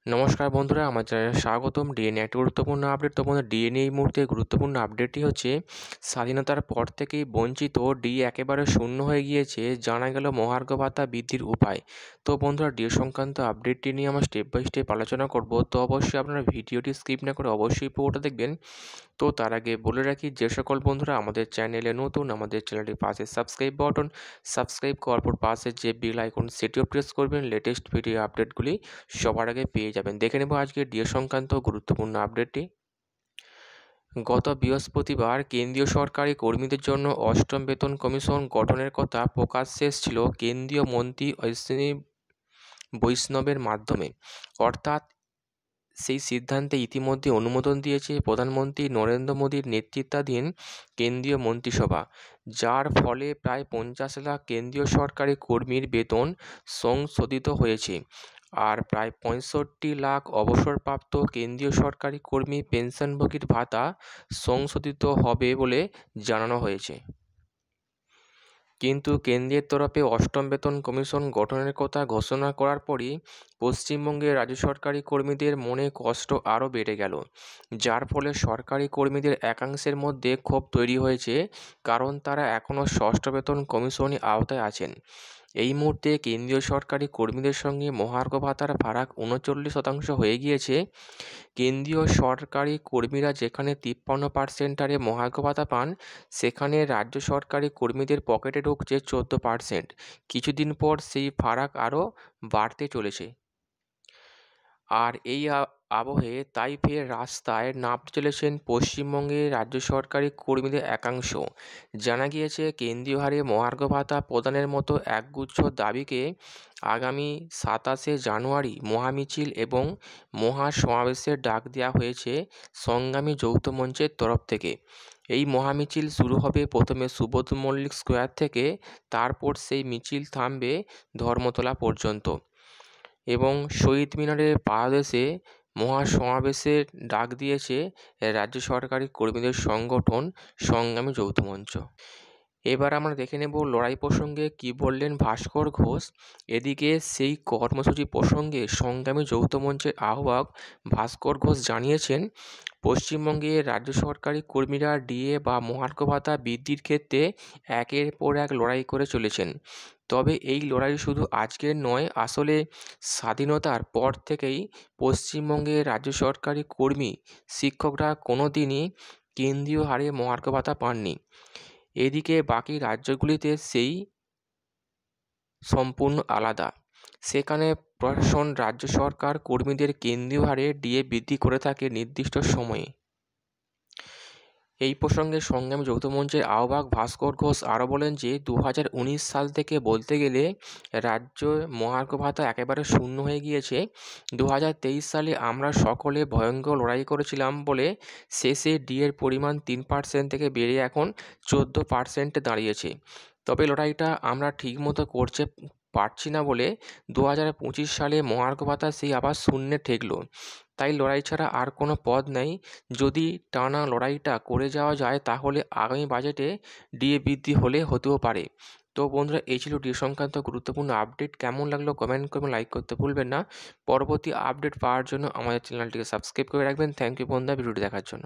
নমস্কার বন্ধুরা, আমার চ্যানেলে স্বাগতম। ডিএনএ একটি গুরুত্বপূর্ণ আপডেট। তো বন্ধুরা, ডিএনএ এই মুহূর্তে গুরুত্বপূর্ণ আপডেটটি হচ্ছে স্বাধীনতার পর থেকেই বঞ্চিত ডি একেবারে শূন্য হয়ে গিয়েছে, জানা গেল মহার্ঘ ভাতা বৃদ্ধির উপায়। তো বন্ধুরা, ডিএ সংক্রান্ত আপডেটটি নিয়ে আমরা স্টেপ বাই স্টেপ আলোচনা করব। তো অবশ্যই আপনারা ভিডিওটি স্কিপ না করে অবশ্যই পুরোটা দেখবেন। তো তার আগে বলে রাখি, যে সকল বন্ধুরা আমাদের চ্যানেলে নতুন, আমাদের চ্যানেলটির পাশে সাবস্ক্রাইব বাটন, সাবস্ক্রাইব করার পর পাশে যে বেল আইকন সেটিও প্রেস করবেন। লেটেস্ট ভিডিও আপডেটগুলি সবার আগে পেয়ে যাবেন। দেখে নেব আজকে ডিএ সংক্রান্ত গুরুত্বপূর্ণ আপডেটটি। গত বৃহস্পতিবার কেন্দ্রীয় সরকারি কর্মীদের জন্য অষ্টম বেতন কমিশন গঠনের কথা প্রকাশ্যে এসেছিল কেন্দ্রীয় মন্ত্রী অশ্বিনী বৈষ্ণবের মাধ্যমে। অর্থাৎ সেই সিদ্ধান্তে ইতিমধ্যে অনুমোদন দিয়েছে প্রধানমন্ত্রী নরেন্দ্র মোদীর নেতৃত্বাধীন কেন্দ্রীয় মন্ত্রিসভা, যার ফলে প্রায় 50 লাখ কেন্দ্রীয় সরকারি কর্মীর বেতন সংশোধিত হয়েছে। আর প্রায় 65 লাখ অবসরপ্রাপ্ত কেন্দ্রীয় সরকারি কর্মী পেনশনভোগীর ভাতা সংশোধিত হবে বলে জানানো হয়েছে। কিন্তু কেন্দ্রের তরফে অষ্টম বেতন কমিশন গঠনের কথা ঘোষণা করার পরই পশ্চিমবঙ্গের রাজ্য সরকারি কর্মীদের মনে কষ্ট আরও বেড়ে গেল, যার ফলে সরকারি কর্মীদের একাংশের মধ্যে ক্ষোভ তৈরি হয়েছে, কারণ তারা এখনও ষষ্ঠ বেতন কমিশনের আওতায় আছেন। এই মুহূর্তে কেন্দ্রীয় সরকারি কর্মীদের সঙ্গে মহার্ঘ ভাতার ফারাক 39% হয়ে গিয়েছে। কেন্দ্রীয় সরকারি কর্মীরা যেখানে 53% হারে মহার্ঘ ভাতা পান, সেখানে রাজ্য সরকারি কর্মীদের পকেটে ঢুকছে 14%। কিছুদিন পর সেই ফারাক আরও বাড়তে চলেছে। আর এই আবহে তাই ফের রাস্তায় নামতে চলেছেন পশ্চিমবঙ্গের রাজ্য সরকারি কর্মীদের একাংশ। জানা গিয়েছে, কেন্দ্রীয় হারে মহার্ঘ ভাতা প্রদানের মতো একগুচ্ছ দাবিকে আগামী 27শে জানুয়ারি মহামিছিল এবং মহাসমাবেশের ডাক দেওয়া হয়েছে সংগ্রামী যৌথ মঞ্চের তরফ থেকে। এই মহামিছিল শুরু হবে প্রথমে সুবোধ মল্লিক স্কোয়ার থেকে, তারপর সেই মিছিল থামবে ধর্মতলা পর্যন্ত এবং শহীদ মিনারের পাদদেশে মহাসমাবেশের ডাক দিয়েছে রাজ্য সরকারি কর্মীদের সংগঠন সংগ্রামী যৌথ মঞ্চ। এবার আমরা দেখে নেব লড়াই প্রসঙ্গে কী বললেন ভাস্কর ঘোষ। এদিকে সেই কর্মসূচি প্রসঙ্গে সংগ্রামী যৌথ মঞ্চের আহ্বায়ক ভাস্কর ঘোষ জানিয়েছেন, পশ্চিমবঙ্গে রাজ্য সরকারি কর্মীরা ডিএ বা মহার্ঘ ভাতা বৃদ্ধির ক্ষেত্রে একের পর এক লড়াই করে চলেছেন। তবে এই লড়াই শুধু আজকের নয়, আসলে স্বাধীনতার পর থেকেই পশ্চিমবঙ্গের রাজ্য সরকারি কর্মী শিক্ষকরা কোনো দিনই কেন্দ্রীয় হারে মহার্ঘ ভাতা পাননি। এদিকে বাকি রাজ্যগুলিতে সেই সম্পূর্ণ আলাদা। সেখানে প্রশাসন রাজ্য সরকার কর্মীদের কেন্দ্রীয় হারে ডিএ বৃদ্ধি করে থাকে নির্দিষ্ট সময়ে। এই প্রসঙ্গে সংগ্রামী যৌথ মঞ্চের আহ্বায়ক ভাস্কর ঘোষ আরও বলেন যে 2019 সাল থেকে বলতে গেলে রাজ্য মহার্ঘ ভাতা একেবারে শূন্য হয়ে গিয়েছে। 2023 সালে আমরা সকলে ভয়ঙ্কর লড়াই করেছিলাম বলে শেষে ডিএর পরিমাণ 3% থেকে বেড়ে এখন 14% দাঁড়িয়েছে। তবে লড়াইটা আমরা ঠিকমতো করতে পারছি না বলে 2025 সালে মহার্ঘ ভাতা সেই আবার শূন্যে ঠেকল। তাই লড়াই ছাড়া আর কোনো পথ নেই। যদি টানা লড়াইটা করে যাওয়া যায়, তাহলে আগামী বাজেটে ডিএ বৃদ্ধি হতেও পারে। তো বন্ধুরা, এই ছিল ডিএ সংক্রান্ত গুরুত্বপূর্ণ আপডেট। কেমন লাগলো কমেন্ট করবেন, লাইক করতে ভুলবেন না। পরবর্তী আপডেট পাওয়ার জন্য আমাদের চ্যানেলটিকে সাবস্ক্রাইব করে রাখবেন। থ্যাংক ইউ বন্ধুরা ভিডিওটি দেখার জন্য।